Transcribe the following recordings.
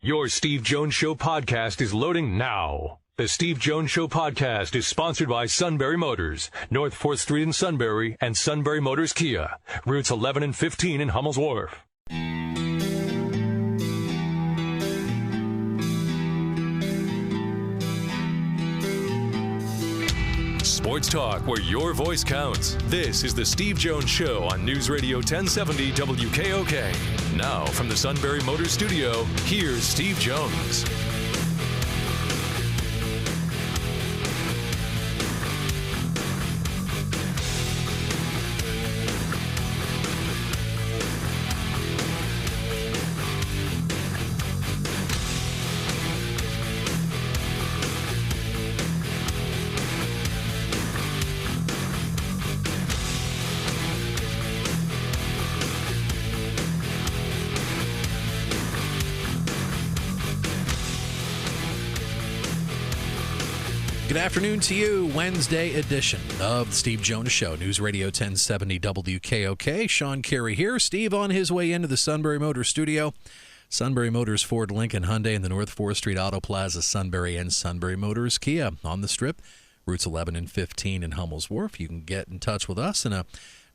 Your Steve Jones Show podcast is loading now. The Steve Jones Show podcast is sponsored by Sunbury Motors, North 4th Street in Sunbury, and Sunbury Motors Kia, routes 11 and 15 in Hummel's Wharf. Sports talk where your voice counts. This is the Steve Jones Show on News Radio 1070 WKOK. Now from the Sunbury Motors Studio, here's Steve Jones. Good afternoon to you. Wednesday edition of the Steve Jones Show. News Radio 1070 WKOK. Shawn Carey here. Steve on his way into the Sunbury Motors Studio. Sunbury Motors, Ford, Lincoln, Hyundai, and the North 4th Street Auto Plaza, Sunbury, and Sunbury Motors Kia on the Strip. Routes 11 and 15 in Hummel's Wharf. You can get in touch with us in a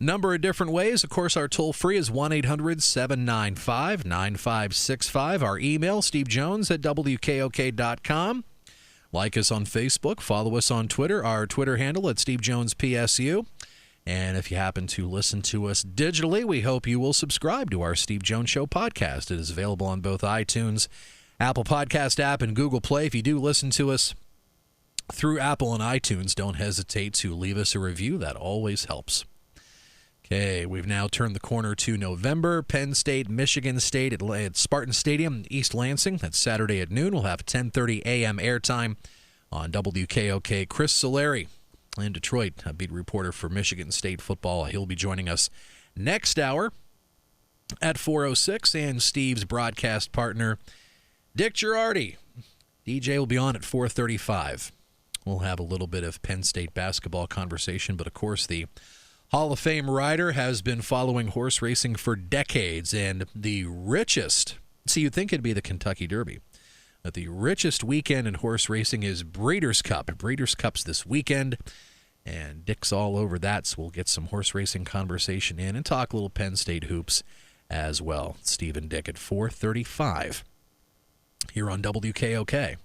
number of different ways. Of course, our toll-free is 1-800-795-9565. Our email, stevejones@wkok.com. Like us on Facebook. Follow us on Twitter. Our Twitter handle at SteveJonesPSU. And if you happen to listen to us digitally, we hope you will subscribe to our Steve Jones Show podcast. It is available on both iTunes, Apple Podcast app, and Google Play. If you do listen to us through Apple and iTunes, don't hesitate to leave us a review. That always helps. Okay, we've now turned the corner to November. Penn State, Michigan State at Spartan Stadium, East Lansing. That's Saturday at noon. We'll have 10:30 a.m. airtime on WKOK. Chris Solari in Detroit, a beat reporter for Michigan State football. He'll be joining us next hour at 4:06. And Steve's broadcast partner, Dick Girardi. DJ will be on at 4:35. We'll have a little bit of Penn State basketball conversation, but of course the Hall of Fame rider has been following horse racing for decades, and the richest, you'd think it'd be the Kentucky Derby, but the richest weekend in horse racing is Breeders' Cup. Breeders' Cup's this weekend, and Dick's all over that, so we'll get some horse racing conversation in and talk a little Penn State hoops as well. Steve and Dick at 4:35 here on WKOK.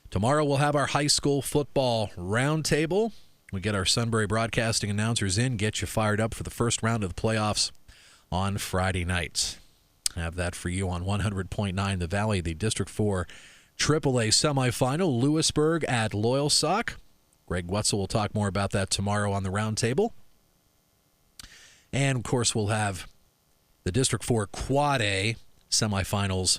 Tomorrow we'll have our high school football roundtable. We get our Sunbury broadcasting announcers in, get you fired up for the first round of the playoffs on Friday night. Have that for you on 100.9 The Valley, the District 4 AAA semifinal, Lewisburg at Loyalsock. Greg Wetzel will talk more about that tomorrow on the roundtable. And, of course, we'll have the District 4 Quad A semifinals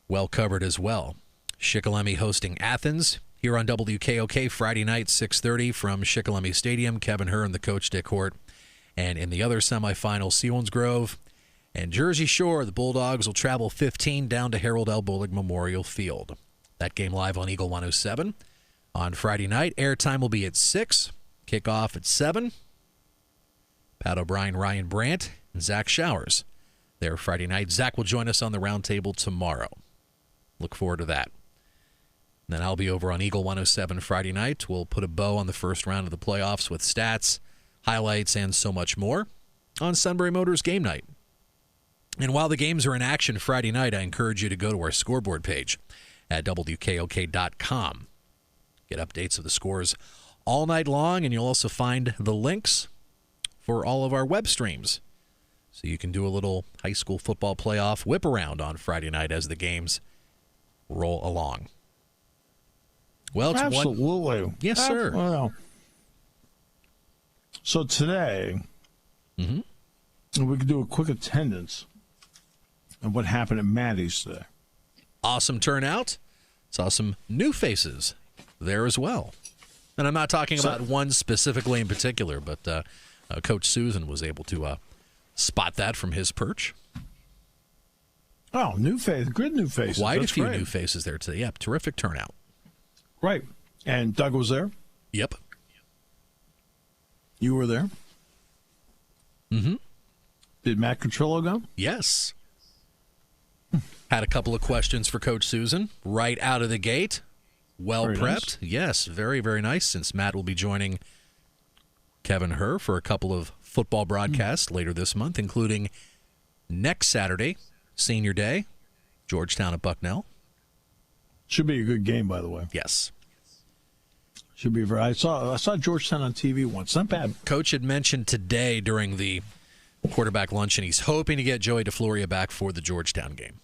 well covered as well. Shikellamy hosting Athens here on WKOK Friday night, 6:30 from Shikellamy Stadium. Kevin Herr and the coach, Dick Hort. And in the other semifinal, Selinsgrove and Jersey Shore, the Bulldogs will travel 15 down to Harold L. Bullock Memorial Field. That game live on Eagle 107 on Friday night. Airtime will be at 6, kickoff at 7. Pat O'Brien, Ryan Brandt, and Zach Showers there Friday night. Zach will join us on the roundtable tomorrow. Look forward to that. Then I'll be over on Eagle 107 Friday night. We'll put a bow on the first round of the playoffs with stats, highlights, and so much more on Sunbury Motors Game Night. And while the games are in action Friday night, I encourage you to go to our scoreboard page at WKOK.com. Get updates of the scores all night long, and you'll also find the links for all of our web streams. So you can do a little high school football playoff whip around on Friday night as the games roll along. Well, it's absolutely. Yes, sir. Well, so today, we could do a quick attendance of what happened at Maddie's today. Awesome turnout. Saw some new faces there as well. And I'm not talking about one specifically in particular, but Coach Susan was able to spot that from his perch. Oh, new face, good new faces. Quite a few new faces there today. Yeah, terrific turnout. Right. And Doug was there? Yep. You were there? Mm-hmm. Did Matt Catrillo go? Yes. Had a couple of questions for Coach Susan right out of the gate. Well very prepped. Nice. Yes, very, very nice, since Matt will be joining Kevin Herr for a couple of football broadcasts later this month, including next Saturday, Senior Day, Georgetown at Bucknell. Should be a good game, by the way. Yes. Should be very. I saw Georgetown on TV once. Not bad. Coach had mentioned today during the quarterback luncheon he's hoping to get Joey DeFloria back for the Georgetown game.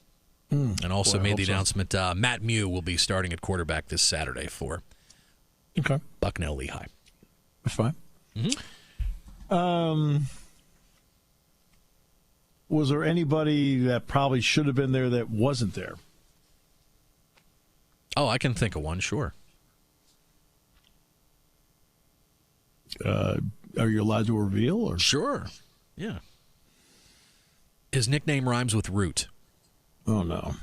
And also made the announcement Matt Mew will be starting at quarterback this Saturday for Bucknell Lehigh. That's fine. Was there anybody that probably should have been there that wasn't there? Oh, I can think of one, sure. Are you allowed to reveal? Or? Sure. Yeah. His nickname rhymes with root. Oh, no.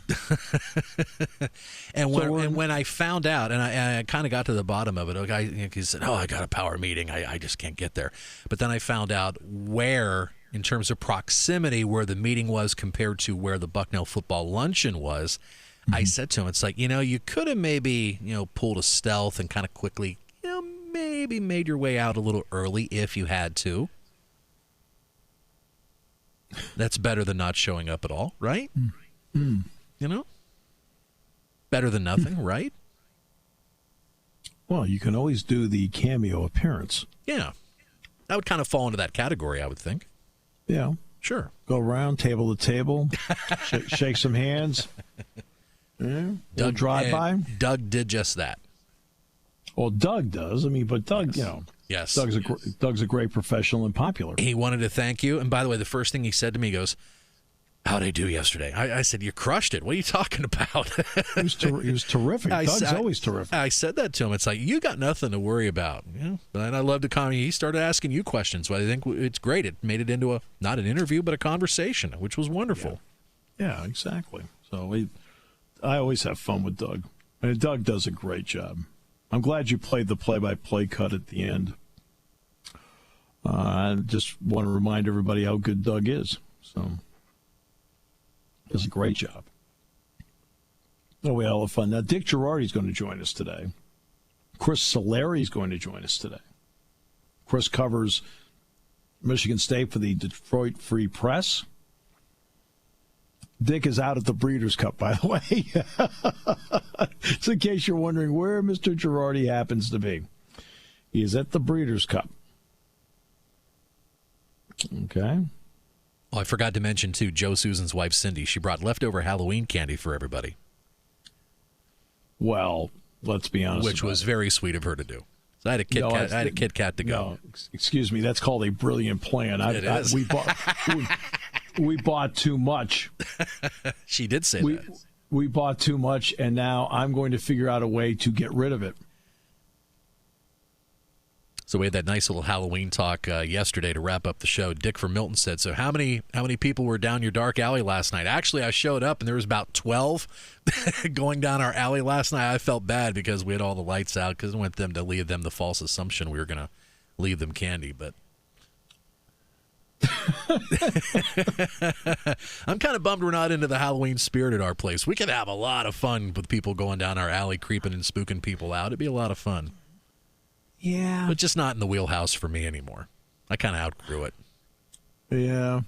And when I found out, and I kind of got to the bottom of it, he said, I got a power meeting. I just can't get there. But then I found out where, in terms of proximity, where the meeting was compared to where the Bucknell football luncheon was. I said to him, it's like, you could have maybe, pulled a stealth and kind of quickly, maybe made your way out a little early if you had to. That's better than not showing up at all, right? Better than nothing, right? Well, you can always do the cameo appearance. Yeah. That would kind of fall into that category, I would think. Yeah. Sure. Go around, table to table, shake some hands. Yeah. Doug drive-by. Doug did just that. Well, Doug does. but Doug, Yes. Doug's a great professional and popular. He wanted to thank you. And by the way, the first thing he said to me, he goes, how'd I do yesterday? I said, you crushed it. What are you talking about? He was terrific. Doug's always terrific. I said that to him. It's like, you got nothing to worry about. And I love the comment. He started asking you questions. But I think it's great. It made it into not an interview, but a conversation, which was wonderful. Yeah, exactly. So I always have fun with Doug. And Doug does a great job. I'm glad you played the play-by-play cut at the end. I just want to remind everybody how good Doug is. So, does a great job. Oh, we all have fun. Now, Dick Girardi's going to join us today. Chris Solari's going to join us today. Chris covers Michigan State for the Detroit Free Press. Dick is out at the Breeders' Cup, by the way. So in case you're wondering where Mr. Girardi happens to be. He is at the Breeders' Cup. Okay. Oh, I forgot to mention, too, Joe Susan's wife, Cindy. She brought leftover Halloween candy for everybody. Well, let's be honest. Which was very sweet of her to do. So I had a Kit Kat to go. No, excuse me. That's called a brilliant plan. It is. We bought too much. She did say that. We bought too much, and now I'm going to figure out a way to get rid of it. So we had that nice little Halloween talk yesterday to wrap up the show. Dick from Milton said, so how many people were down your dark alley last night? Actually, I showed up, and there was about 12 going down our alley last night. I felt bad because we had all the lights out because I want them to leave them the false assumption we were going to leave them candy. But I'm kind of bummed we're not into the Halloween spirit at our place. We could have a lot of fun with people going down our alley, creeping and spooking people out. It'd be a lot of fun. Yeah. But just not in the wheelhouse for me anymore. I kind of outgrew it. Yeah.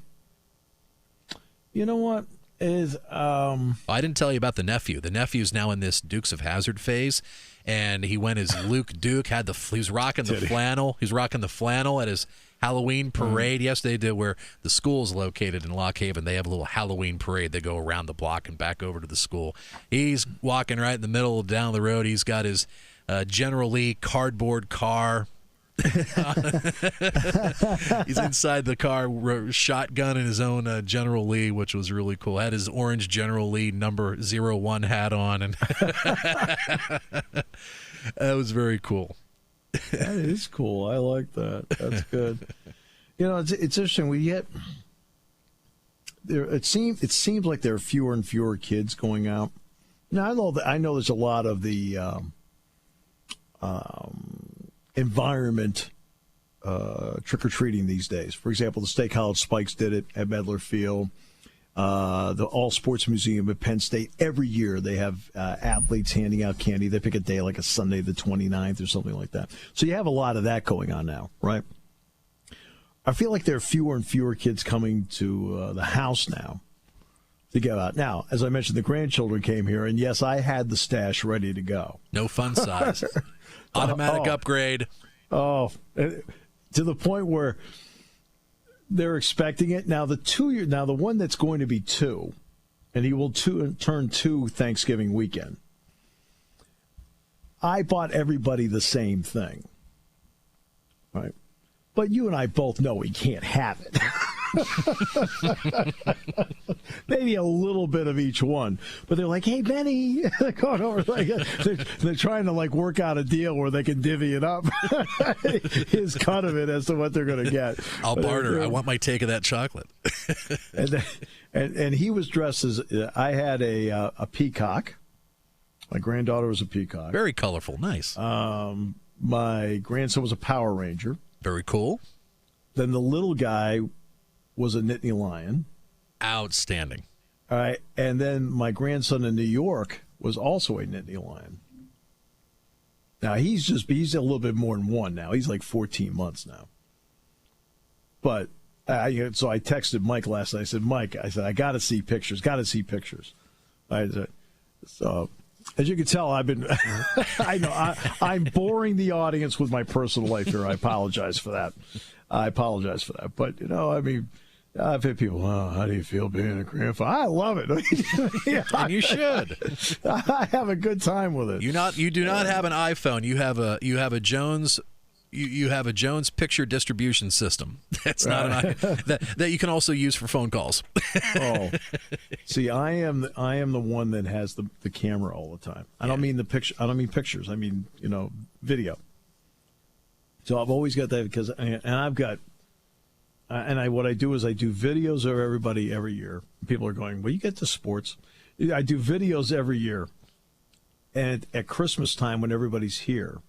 You know what? I didn't tell you about the nephew. The nephew's now in this Dukes of Hazzard phase, and he went as Luke Duke. He was rocking the flannel. He's rocking the flannel at his Halloween parade. Yesterday, did where the school's located in Lock Haven. They have a little Halloween parade. They go around the block and back over to the school. He's walking right in the middle down the road. He's got his General Lee cardboard car. He's inside the car, shotgun in his own General Lee, which was really cool. Had his orange General Lee number 01 hat on, and that was very cool. That is cool. I like that. That's good. It's interesting. We get there. It seems like there are fewer and fewer kids going out. Now I know there's a lot of the environment trick-or-treating these days. For example, the State College Spikes did it at Medler Field. the All Sports Museum at Penn State. Every year they have athletes handing out candy. They pick a day like a Sunday the 29th or something like that. So you have a lot of that going on now, right? I feel like there are fewer and fewer kids coming to the house now to go out. Now, as I mentioned, the grandchildren came here, and yes, I had the stash ready to go. No fun size. Automatic upgrade. Oh, to the point where they're expecting it. Now, the one that's going to be 2, and he will turn 2 Thanksgiving weekend. I bought everybody the same thing, right? But you and I both know he can't have it. Maybe a little bit of each one. But they're like, hey, Benny. They're going over, they're trying to work out a deal where they can divvy it up. His cut of it as to what they're going to get. I'll barter. I want my take of that chocolate. and he was dressed as, I had a peacock. My granddaughter was a peacock. Very colorful. Nice. My grandson was a Power Ranger. Very cool. Then the little guy was a Nittany Lion. Outstanding. All right. And then my grandson in New York was also a Nittany Lion. Now, he's a little bit more than one now. He's like 14 months now. But so I texted Mike last night. I said, Mike, I got to see pictures. So as you can tell, I know I'm boring the audience with my personal life here. I apologize for that. But, I've had people, how do you feel being a grandfather? I love it. And you should. I have a good time with it. You do not have an iPhone. You have a Jones. You have a Jones picture distribution system. That's not that you can also use for phone calls. Oh, see, I am the one that has the camera all the time. I don't mean the picture. I don't mean pictures. I mean video. So I've always got that because, and I've got, what I do is I do videos of everybody every year. People are going, well, you get to sports. I do videos every year, and at Christmas time when everybody's here,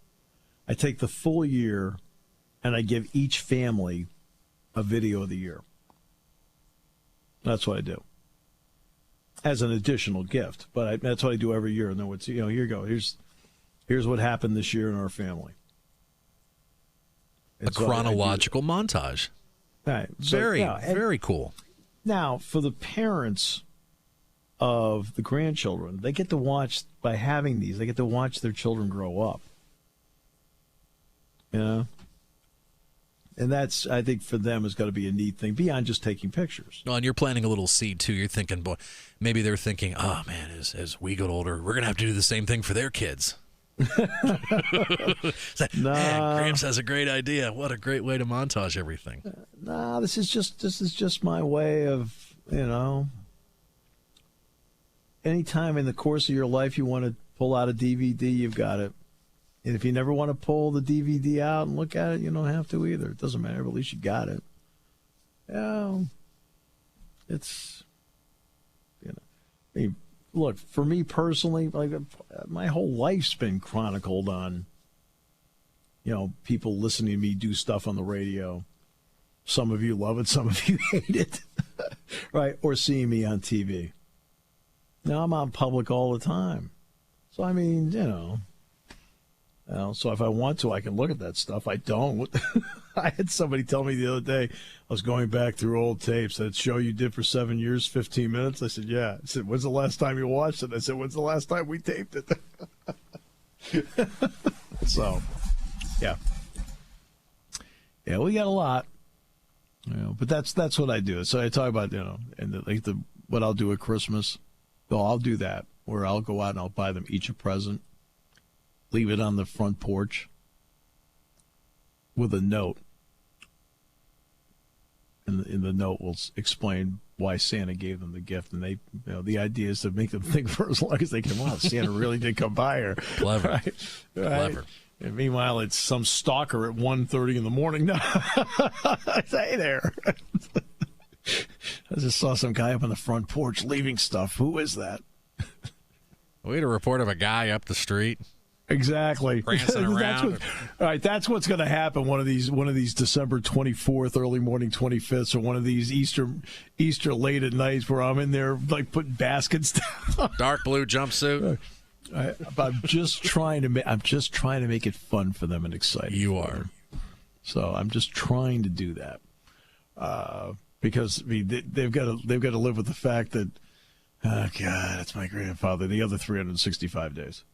I take the full year and I give each family a video of the year. That's what I do as an additional gift. But that's what I do every year. And then here you go. Here's what happened this year in our family. A chronological montage. Right. Very cool. Now, for the parents of the grandchildren, they get to watch, by having these, they get to watch their children grow up. And that's, I think, for them, is got to be a neat thing beyond just taking pictures. Well, and you're planting a little seed too. You're thinking, boy, maybe they're thinking, oh man, as we get older, we're gonna have to do the same thing for their kids. Man, Gramps has a great idea. What a great way to montage everything. This is just my way of, anytime in the course of your life you want to pull out a DVD, you've got it. And if you never want to pull the DVD out and look at it, you don't have to either. It doesn't matter, but at least you got it. It's, look, for me personally, my whole life's been chronicled on, people listening to me do stuff on the radio. Some of you love it, some of you hate it, right? Or seeing me on TV. Now I'm out in public all the time. So, so if I want to, I can look at that stuff. I don't. I had somebody tell me the other day, I was going back through old tapes, that show you did for 7 years, 15 minutes. I said, yeah. I said, when's the last time you watched it? I said, when's the last time we taped it? So, yeah. Yeah, we got a lot. But that's what I do. So I talk about, and what I'll do at Christmas. So I'll do that, where I'll go out and I'll buy them each a present. Leave it on the front porch with a note. And in the note will explain why Santa gave them the gift. And they, the idea is to make them think for as long as they can. Wow, Santa really did come by her. Clever. Right? Clever. And meanwhile, it's some stalker at 1:30 in the morning. No. Hey there. I just saw some guy up on the front porch leaving stuff. Who is that? We had a report of a guy up the street. Exactly. Prancing around. All right, that's what's going to happen. One of these December 24th, early morning 25th, or one of these Easter late at nights where I'm in there like putting baskets down. Dark blue jumpsuit. I'm just trying to make it fun for them and exciting. You are. So I'm just trying to do that because I mean, they've got to live with the fact that, oh God, it's my grandfather. The other 365 days.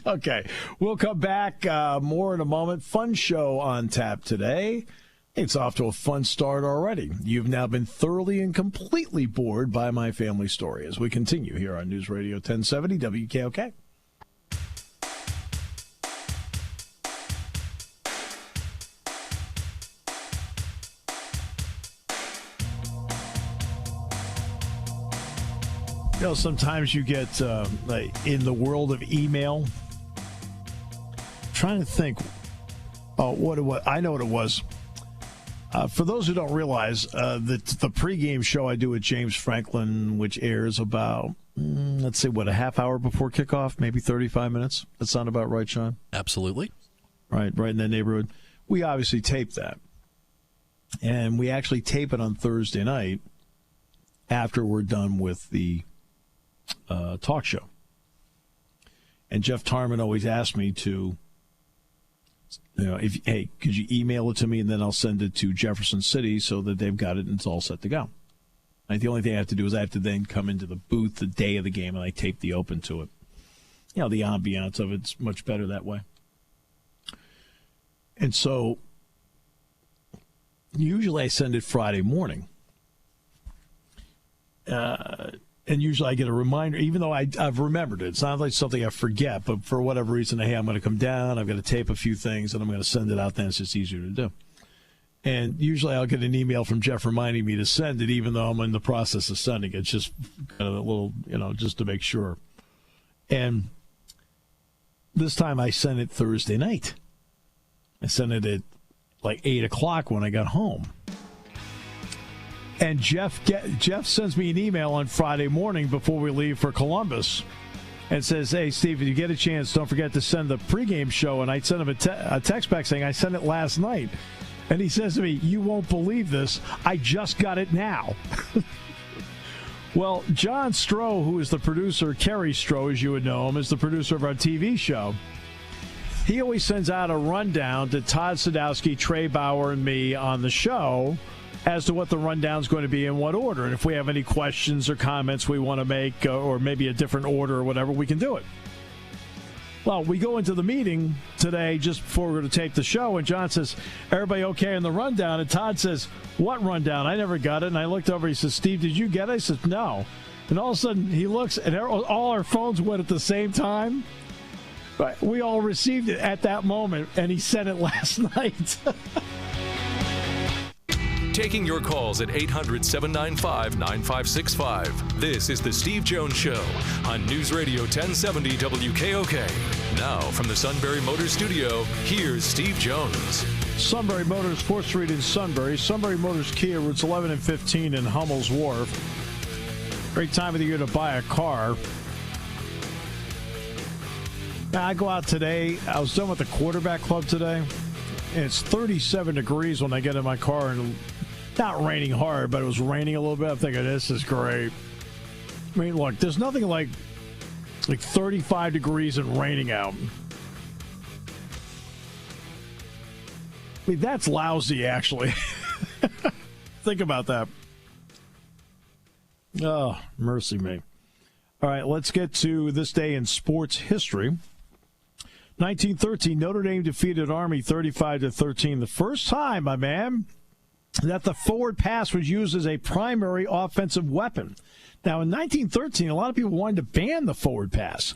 Okay, we'll come back more in a moment. Fun show on tap today. It's off to a fun start already. You've now been thoroughly and completely bored by my family story as we continue here on News Radio 1070 WKOK. You know, sometimes you get, like in the world of email, trying to think, what I know what it was. For those who don't realize, the pregame show I do with James Franklin, which airs about, let's say, a half hour before kickoff, maybe 35 minutes. That sound about right, Shawn? Absolutely. Right in that neighborhood. We obviously tape that. And we actually tape it on Thursday night after we're done with the talk show. And Jeff Tarman always asked me to, could you email it to me and then I'll send it to Jefferson City so that they've got it and it's all set to go. The only thing I have to do is I have to then come into the booth the day of the game and I tape the open to it. You know, the ambiance of it's much better that way. And so usually I send it Friday morning. And usually I get a reminder, even though I've remembered it. It's not like something I forget, but for whatever reason, hey, I'm going to come down, I've got to tape a few things, and I'm going to send it out then. It's just easier to do. And usually I'll get an email from Jeff reminding me to send it, even though I'm in the process of sending it. It's just kind of a little, just to make sure. And this time I sent it Thursday night. I sent it at like 8 o'clock when I got home. And Jeff sends me an email on Friday morning before we leave for Columbus and says, hey, Steve, if you get a chance, don't forget to send the pregame show. And I sent him a text back saying, I sent it last night. And he says to me, you won't believe this. I just got it now. Well, John Stroh, who is the producer, Kerry Stroh, as you would know him, is the producer of our TV show. He always sends out a rundown to Todd Sadowski, Trey Bauer, and me on the show as to what the rundown's going to be in what order. And if we have any questions or comments we want to make, or maybe a different order or whatever, we can do it. Well, we go into the meeting today just before we're going to tape the show, and John says, everybody okay in the rundown? And Todd says, what rundown? I never got it. And I looked over, he says, Steve, did you get it? I said, no. And all of a sudden, he looks, and all our phones went at the same time. But we all received it at that moment, and he sent it last night. Taking your calls at 800-795-9565. This is The Steve Jones Show on News Radio 1070 WKOK. Now, from the Sunbury Motors Studio, here's Steve Jones. Sunbury Motors, 4th Street in Sunbury. Sunbury Motors Kia, routes 11 and 15 in Hummel's Wharf. Great time of the year to buy a car. Now, I go out today. I was done with the quarterback club today. And it's 37 degrees when I get in my car, and not raining hard, but it was raining a little bit. I'm thinking, this is great. I mean, look, there's nothing like 35 degrees and raining out. I mean, that's lousy, actually. Think about that. Oh, mercy me. All right, let's get to this day in sports history. 1913, Notre Dame defeated Army 35-13. The first time, my man, that the forward pass was used as a primary offensive weapon. Now, in 1913, a lot of people wanted to ban the forward pass.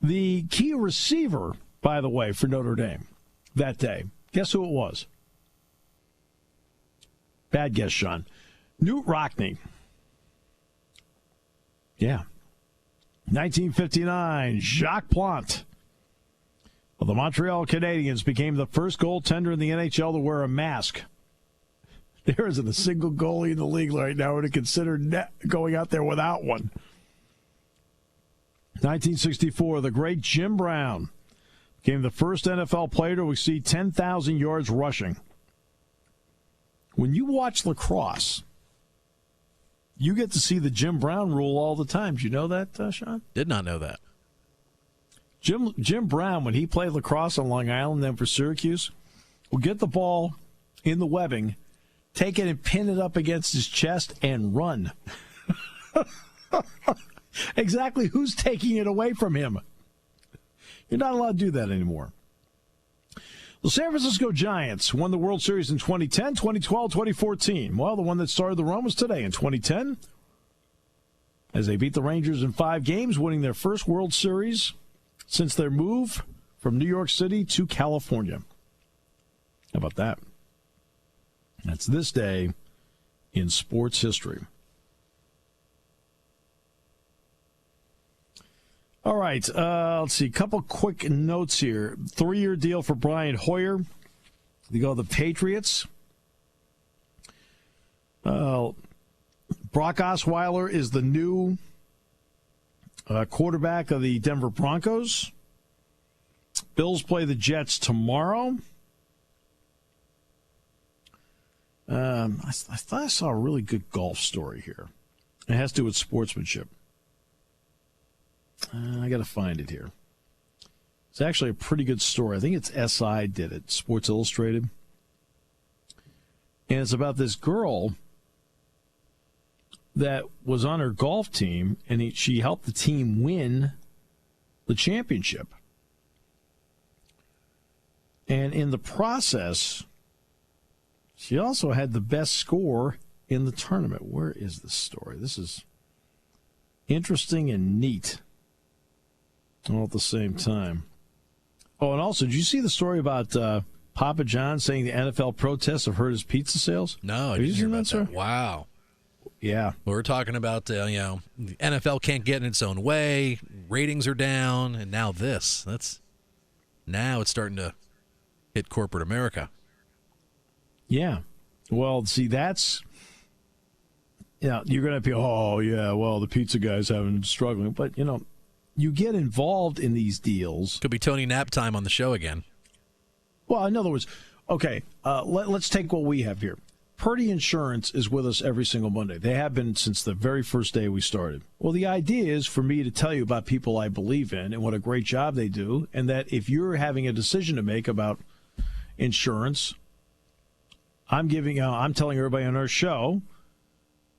The key receiver, by the way, for Notre Dame that day, guess who it was? Bad guess, Shawn. Newt Rockne. Yeah. 1959, Jacques Plante. Well, the Montreal Canadiens became the first goaltender in the NHL to wear a mask. There isn't a single goalie in the league right now to consider going out there without one. 1964, the great Jim Brown became the first NFL player to exceed 10,000 yards rushing. When you watch lacrosse, you get to see the Jim Brown rule all the time. Did you know that, Shawn? Did not know that. Jim Brown, when he played lacrosse on Long Island, then for Syracuse, would get the ball in the webbing, take it and pin it up against his chest and run. Exactly who's taking it away from him? You're not allowed to do that anymore. The San Francisco Giants won the World Series in 2010, 2012, 2014. Well, the one that started the run was today in 2010, as they beat the Rangers in 5 games, winning their first World Series since their move from New York City to California. How about that? That's this day in sports history. All right, let's see. A couple quick notes here. 3-year deal for Brian Hoyer. They go to the Patriots. Brock Osweiler is the new quarterback of the Denver Broncos. Bills play the Jets tomorrow. I thought I saw a really good golf story here. It has to do with sportsmanship. I got to find it here. It's actually a pretty good story. I think it's SI did it, Sports Illustrated. And it's about this girl that was on her golf team, and she helped the team win the championship. And in the process, she also had the best score in the tournament. Where is this story? This is interesting and neat all at the same time. Oh, and also, did you see the story about Papa John saying the NFL protests have hurt his pizza sales? No, I didn't hear about that. Wow. Yeah. We're talking about, the NFL can't get in its own way, ratings are down, and now this. Now it's starting to hit corporate America. Yeah. Well, see, that's, you're going to be, the pizza guy's having struggling. But, you get involved in these deals. Could be Tony Nap time on the show again. Well, in other words, okay, let's take what we have here. Purdy Insurance is with us every single Monday. They have been since the very first day we started. Well, the idea is for me to tell you about people I believe in and what a great job they do, and that if you're having a decision to make about insurance, I'm telling everybody on our show,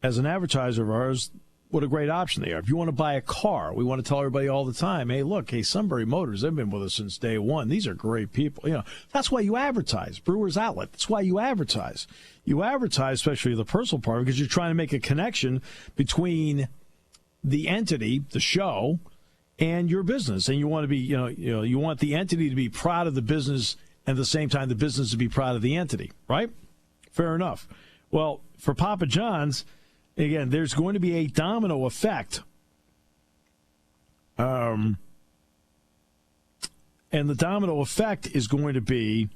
as an advertiser of ours, what a great option they are. If you want to buy a car, we want to tell everybody all the time, hey, Sunbury Motors, they've been with us since day one. These are great people. That's why you advertise. Brewers Outlet, that's why you advertise. You advertise, especially the personal part, because you're trying to make a connection between the entity, the show, and your business. And you want to be, you want the entity to be proud of the business, and at the same time, the business to be proud of the entity, right? Fair enough. Well, for Papa John's, again, there's going to be a domino effect. And the domino effect is going to be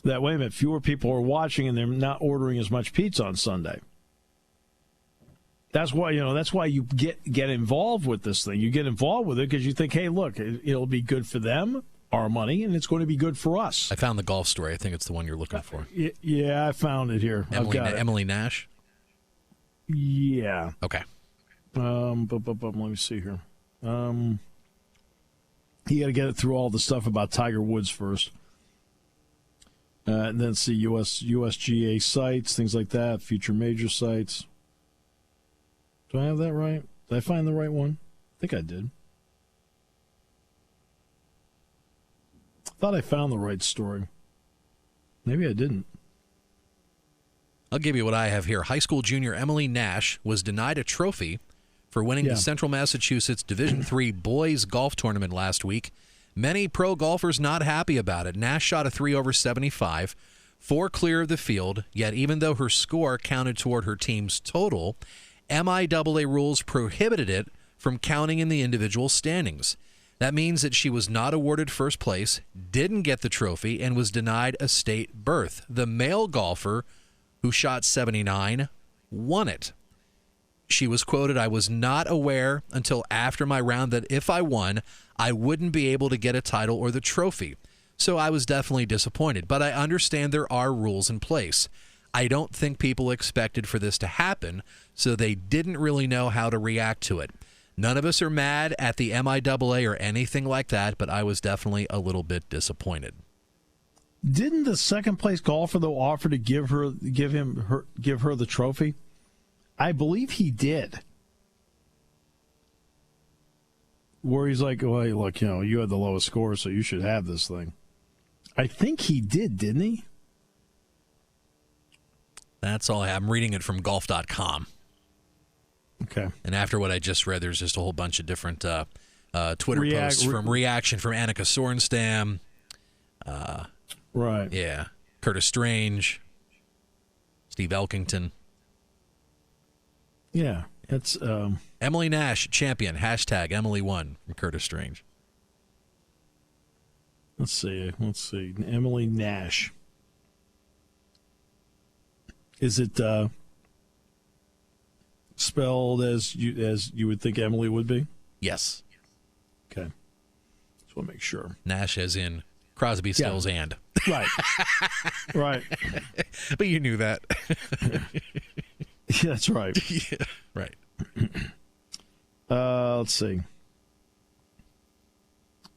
that, wait a minute, fewer people are watching and they're not ordering as much pizza on Sunday. That's why, you get involved with this thing. You get involved with it because you think, hey, look, it'll be good for them, our money, and it's going to be good for us. I found the golf story. I think it's the one you're looking for. Yeah, I found it here. Emily Nash? Yeah. Okay. Let me see here. You got to get it through all the stuff about Tiger Woods first. And then see USGA sites, things like that, future major sites. Do I have that right? Did I find the right one? I think I did. I thought I found the right story. Maybe I didn't. I'll give you what I have here. High school junior Emily Nash was denied a trophy for winning the Central Massachusetts Division III boys golf tournament last week. Many pro golfers not happy about it. Nash shot a 3 over 75, 4 clear of the field, yet even though her score counted toward her team's total, MIAA rules prohibited it from counting in the individual standings. That means that she was not awarded first place, didn't get the trophy, and was denied a state berth. The male golfer, who shot 79, won it. She was quoted, "I was not aware until after my round that if I won, I wouldn't be able to get a title or the trophy. So I was definitely disappointed, but I understand there are rules in place. I don't think people expected for this to happen, so they didn't really know how to react to it. None of us are mad at the MIAA or anything like that, but I was definitely a little bit disappointed." Didn't the second place golfer though offer to give her the trophy? I believe he did. Where he's like, "Well, hey, look, you had the lowest score, so you should have this thing." I think he did, didn't he? That's all I have. I'm reading it from golf.com. Okay. And after what I just read, there's just a whole bunch of different Twitter posts from reaction from Annika Sorenstam. Right. Yeah. Curtis Strange. Steve Elkington. Yeah. It's Emily Nash, champion. # Emily won from Curtis Strange. Let's see. Emily Nash. Is it spelled as you would think Emily would be? Yes. Okay. Just want to make sure. Nash as in Crosby, Stills, and. Right. Right. But you knew that. Yeah, that's right. Yeah, right. Let's see.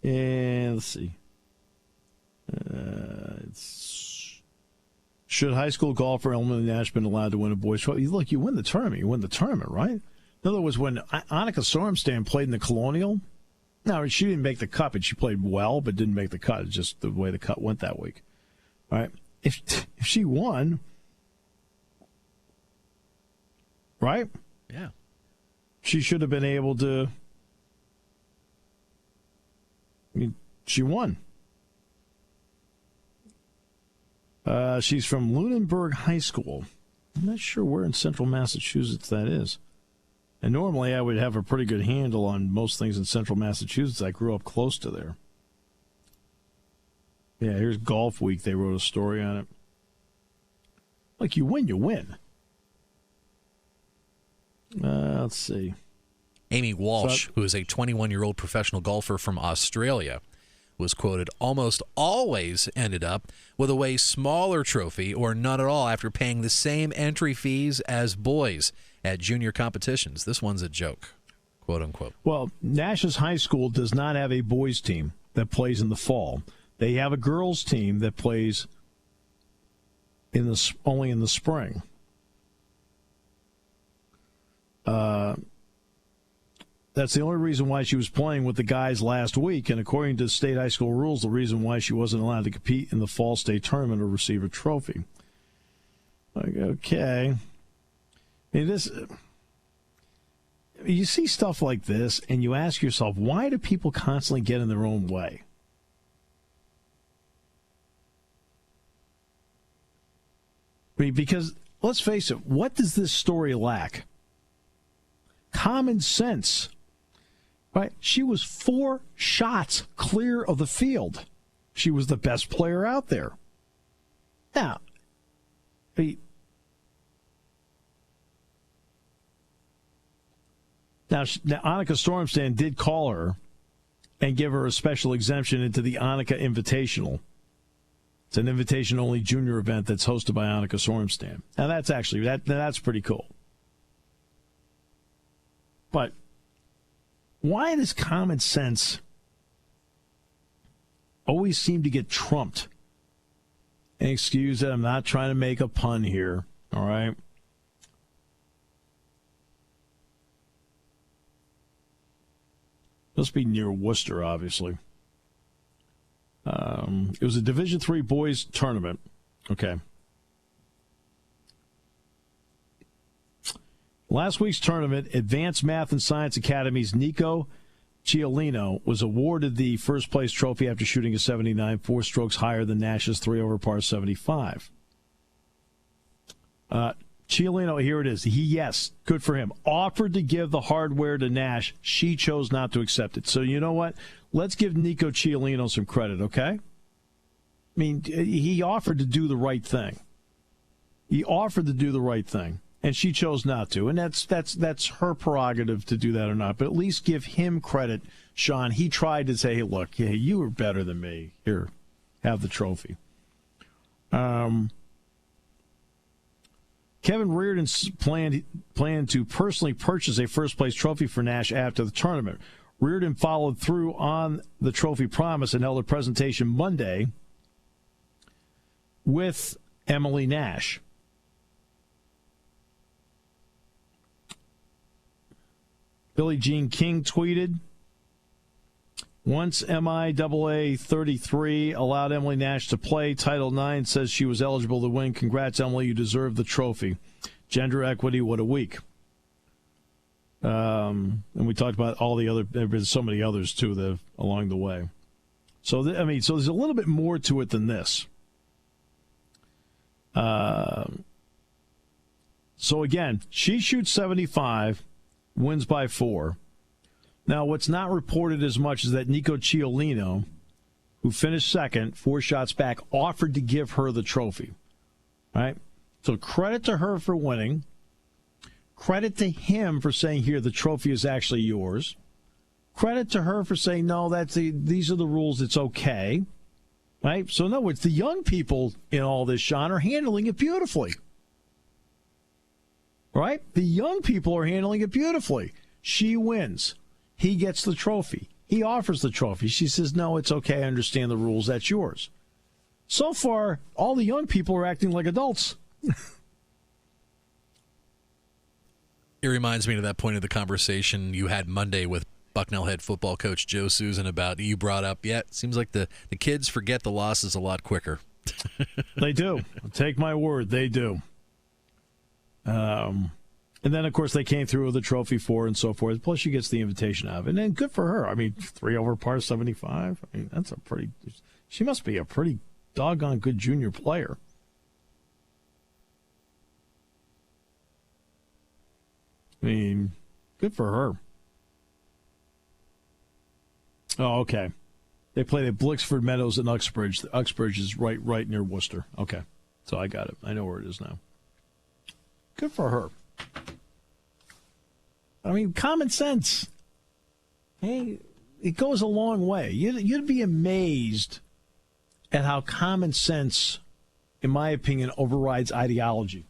And let's see. Should high school golfer Emily Nash been allowed to win a boys' trophy? Look, you win the tournament, right? In other words, when Annika Sorenstam played in the Colonial, no, she didn't make the cut, but she played well, but didn't make the cut. It's just the way the cut went that week. All right? If she won, right? Yeah. She should have been able to. I mean, she won. She's from Lunenburg High School. I'm not sure where in central Massachusetts that is. And normally I would have a pretty good handle on most things in central Massachusetts. I grew up close to there. Yeah, here's Golf Week. They wrote a story on it. Like, you win, you win. Let's see. Amy Walsh, who is a 21-year-old professional golfer from Australia, was quoted, "Almost always ended up with a way smaller trophy or none at all after paying the same entry fees as boys at junior competitions. This one's a joke," quote unquote. Well, Nash's high school does not have a boys team that plays in the fall. They have a girls team that plays only in the spring. That's the only reason why she was playing with the guys last week, and according to state high school rules, the reason why she wasn't allowed to compete in the fall state tournament or receive a trophy. Like, okay. I mean, you see stuff like this, and you ask yourself, why do people constantly get in their own way? I mean, because, let's face it, what does this story lack? Common sense. Right? She was 4 shots clear of the field. She was the best player out there. Now, Annika Sorenstam did call her and give her a special exemption into the Annika Invitational. It's an invitation-only junior event that's hosted by Annika Sorenstam. Now, that's pretty cool. But why does common sense always seem to get trumped? And excuse that, I'm not trying to make a pun here, all right? Must be near Worcester, obviously. It was a Division III boys tournament. Okay. Last week's tournament, Advanced Math and Science Academy's Nico Ciolino was awarded the first-place trophy after shooting a 79, 4 strokes higher than Nash's 3 over par 75. Ciolino, here it is. Yes, good for him. Offered to give the hardware to Nash. She chose not to accept it. So you know what? Let's give Nico Ciolino some credit, okay? I mean, he offered to do the right thing. And she chose not to, and that's her prerogative to do that or not. But at least give him credit, Shawn. He tried to say, hey, look, hey, you were better than me. Here, have the trophy. Kevin Reardon planned to personally purchase a first-place trophy for Nash after the tournament. Reardon followed through on the trophy promise and held a presentation Monday with Emily Nash. Billie Jean King tweeted, once MIAA 33 allowed Emily Nash to play, Title IX says she was eligible to win. Congrats, Emily. You deserve the trophy. Gender equity, what a week. And we talked about all the other, there have been so many others, too, along the way. So, so there's a little bit more to it than this. So, again, she shoots 75, wins by 4. Now, what's not reported as much is that Nico Ciolino, who finished second, 4 shots back, offered to give her the trophy. Right? So credit to her for winning. Credit to him for saying, here, the trophy is actually yours. Credit to her for saying, no, these are the rules, it's okay. Right? So, in other words, the young people in all this, Shawn, are handling it beautifully. Right? The young people are handling it beautifully. She wins. He gets the trophy. He offers the trophy. She says, no, it's okay. I understand the rules. That's yours. So far, all the young people are acting like adults. It reminds me of that point of the conversation you had Monday with Bucknell head football coach Joe Susan about, you brought up, it seems like the kids forget the losses a lot quicker. They do. Take my word, they do. And then, of course, they came through with the trophy for and so forth. Plus, she gets the invitation out of it. And then good for her. I mean, 3 over par 75. I mean, that's she must be a pretty doggone good junior player. I mean, good for her. Oh, okay. They played at Blixford Meadows in Uxbridge. The Uxbridge is right near Worcester. Okay. So I got it. I know where it is now. Good for her. I mean, common sense. Hey, it goes a long way. You'd be amazed at how common sense, in my opinion, overrides ideology.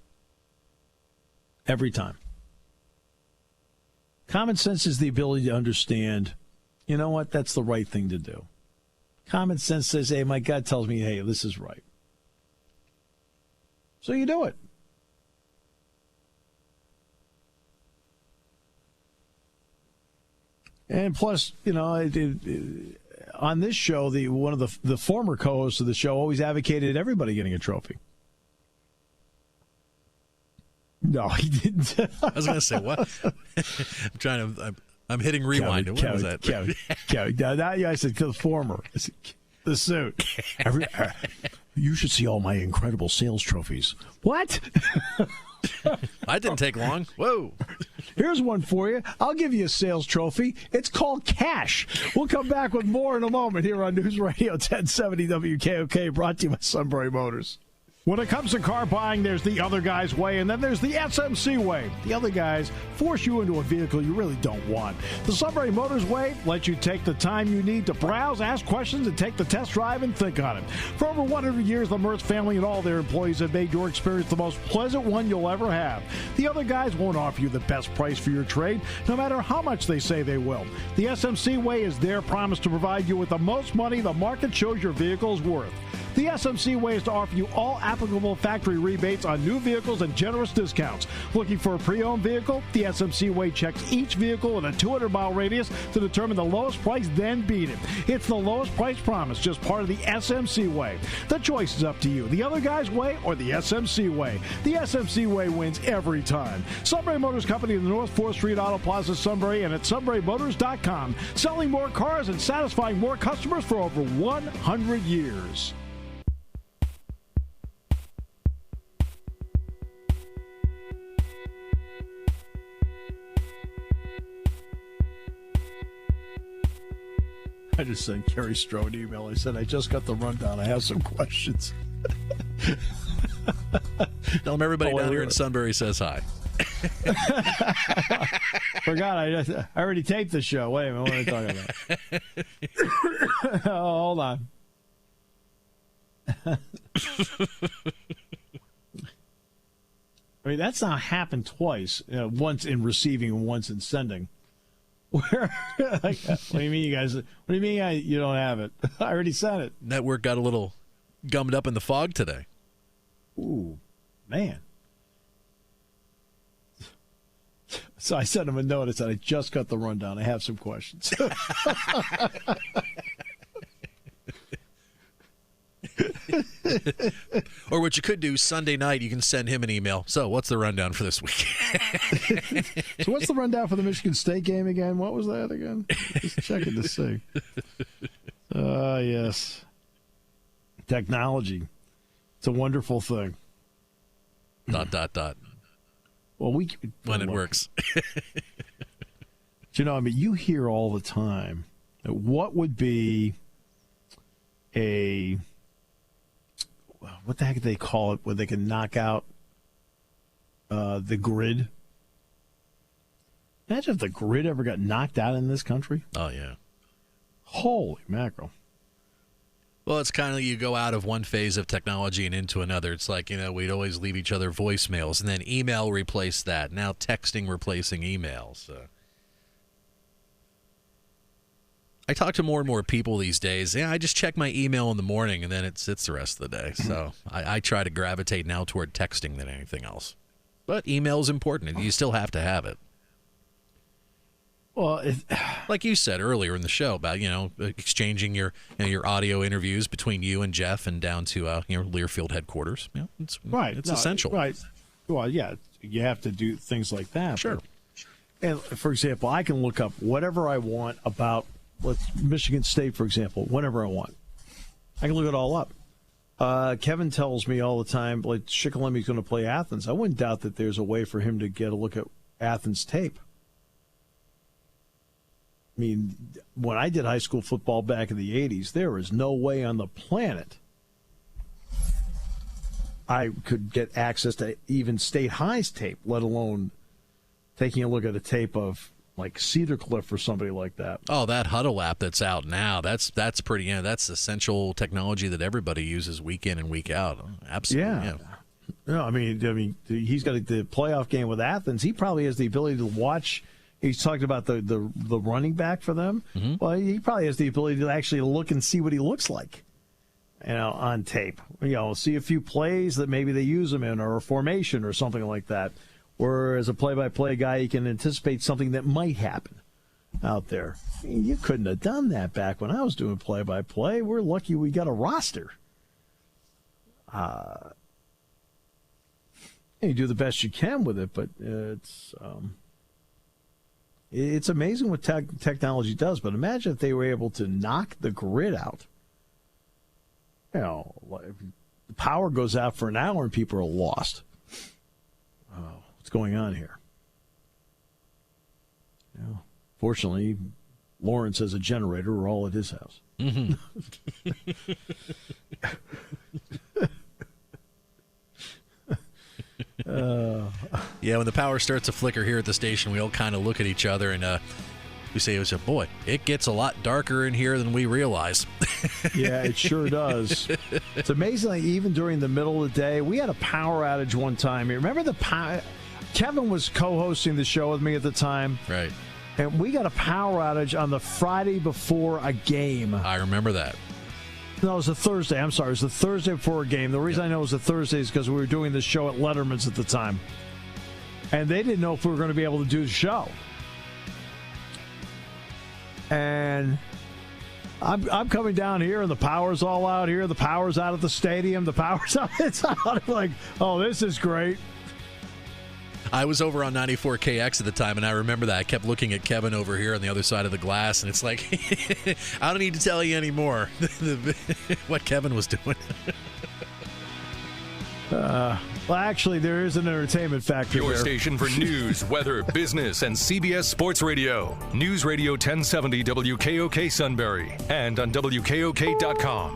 Every time. Common sense is the ability to understand, you know what, that's the right thing to do. Common sense says, hey, my gut tells me, hey, this is right. So you do it. And plus, on this show, one of the former co-hosts of the show always advocated everybody getting a trophy. No, he didn't. I was going to say, what? I'm hitting rewind. What was that? I said the former. I said, the suit. You should see all my incredible sales trophies. What? That didn't take long. Whoa. Here's one for you. I'll give you a sales trophy. It's called cash. We'll come back with more in a moment here on News Radio 1070 WKOK, brought to you by Sunbury Motors. When it comes to car buying, there's the other guy's way, and then there's the SMC way. The other guys force you into a vehicle you really don't want. The Sunbury Motors way lets you take the time you need to browse, ask questions, and take the test drive and think on it. For over 100 years, the Mertz family and all their employees have made your experience the most pleasant one you'll ever have. The other guys won't offer you the best price for your trade, no matter how much they say they will. The SMC way is their promise to provide you with the most money the market shows your vehicle is worth. The SMC way is to offer you all applicable factory rebates on new vehicles and generous discounts. Looking for a pre-owned vehicle? The SMC way checks each vehicle in a 200-mile radius to determine the lowest price, then beat it. It's the lowest price promise, just part of the SMC way. The choice is up to you. The other guy's way or the SMC way. The SMC way wins every time. Sunbury Motors Company in the North 4th Street Auto Plaza, Sunbury, and at sunburymotors.com. Selling more cars and satisfying more customers for over 100 years. I just sent Kerry Stroh an email. I said, I just got the rundown. I have some questions. Tell them everybody down here in Sunbury says hi. Forgot I already taped the show. Wait a minute, what are we talking about? Oh, hold on. I mean, that's not happened twice. Once in receiving and once in sending. Where? Like, what do you mean, you guys? What do you mean you don't have it? I already sent it. Network got a little gummed up in the fog today. Ooh, man. So I sent him a note. I said, I just got the rundown. I have some questions. Or what you could do Sunday night, you can send him an email. So what's the rundown for this week? So what's the rundown for the Michigan State game again? What was that again? Just checking to see. Yes. Technology. It's a wonderful thing. ... Well, when it works. You know, I mean, you hear all the time that what would be what the heck do they call it, where they can knock out the grid? Imagine if the grid ever got knocked out in this country. Oh, yeah. Holy mackerel. Well, it's kind of you go out of one phase of technology and into another. It's like, we'd always leave each other voicemails, and then email replaced that. Now texting replacing email. So I talk to more and more people these days. Yeah, I just check my email in the morning, and then it sits the rest of the day. So I try to gravitate now toward texting than anything else. But email is important. You still have to have it. Well, like you said earlier in the show about, exchanging your audio interviews between you and Jeff and down to Learfield headquarters. It's right. It's essential. Right. Well, yeah, you have to do things like that. Sure. And for example, I can look up whatever I want about Michigan State, for example, whenever I want. I can look it all up. Kevin tells me all the time, like, Shikellami's going to play Athens. I wouldn't doubt that there's a way for him to get a look at Athens tape. I mean, when I did high school football back in the 80s, there was no way on the planet I could get access to even State High's tape, let alone taking a look at a tape of, like, Cedar Cliff or somebody like that. Oh, that Huddle app that's out now, that's pretty, that's essential technology that everybody uses week in and week out. Absolutely. Yeah. No, I mean, he's got the playoff game with Athens. He probably has the ability to watch. He's talking about the running back for them. Mm-hmm. Well, he probably has the ability to actually look and see what he looks like, on tape. See a few plays that maybe they use him in, or a formation or something like that. Or as a play-by-play guy, he can anticipate something that might happen out there. You couldn't have done that back when I was doing play-by-play. We're lucky we got a roster. You do the best you can with it, but it's amazing what technology does. But imagine if they were able to knock the grid out. The power goes out for an hour and people are lost. Oh, what's going on here? Fortunately, Lawrence has a generator. We're all at his house. Mm-hmm. Yeah, when the power starts to flicker here at the station, we all kind of look at each other and we say, boy, it gets a lot darker in here than we realize. Yeah, it sure does. It's amazing, like, even during the middle of the day, we had a power outage one time. You remember Kevin was co-hosting the show with me at the time. Right. And we got a power outage on the Friday before a game. I remember that. No, it was a Thursday. I'm sorry. It was the Thursday before a game. The reason I know it was a Thursday is because we were doing the show at Letterman's at the time. And they didn't know if we were going to be able to do the show. And I'm coming down here, and the power's all out here. The power's out at the stadium. The power's out. It's out. I'm like, oh, this is great. I was over on 94KX at the time, and I remember that. I kept looking at Kevin over here on the other side of the glass, and it's like, I don't need to tell you anymore what Kevin was doing. Well, actually, there is an entertainment factor Your there. station for news, weather, business, and CBS Sports Radio. News Radio 1070 WKOK Sunbury and on WKOK.com.